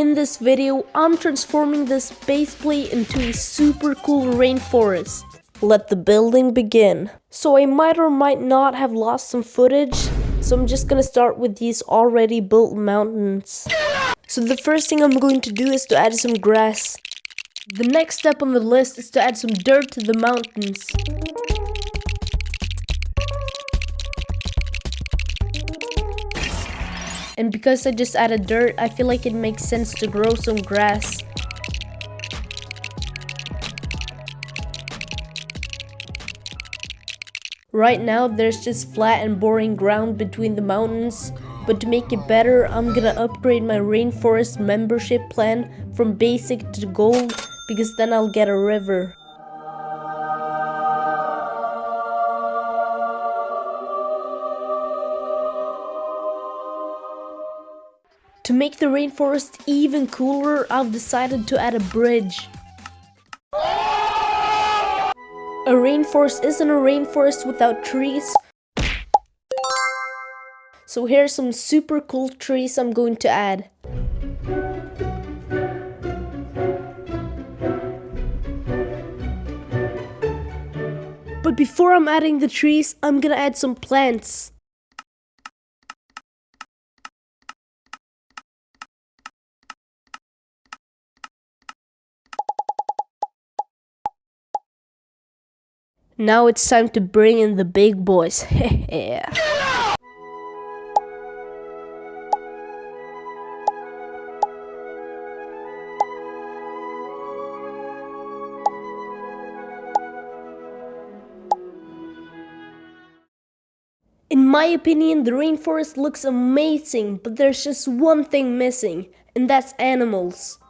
In this video, I'm transforming this base plate into a super cool rainforest. Let the building begin. So I might or might not have lost some footage, so I'm just gonna start with these already built mountains. So the first thing I'm going to do is to add some grass. The next step on the list is to add some dirt to the mountains. And because I just added dirt, I feel like it makes sense to grow some grass. Right now, there's just flat and boring ground between the mountains, but to make it better, I'm gonna upgrade my rainforest membership plan from basic to gold, because then I'll get a river. To make the rainforest even cooler, I've decided to add a bridge. A rainforest isn't a rainforest without trees. So here's some super cool trees I'm going to add. But before I'm adding the trees, I'm gonna add some plants. Now it's time to bring in the big boys. In my opinion, the rainforest looks amazing, but there's just one thing missing, and that's animals.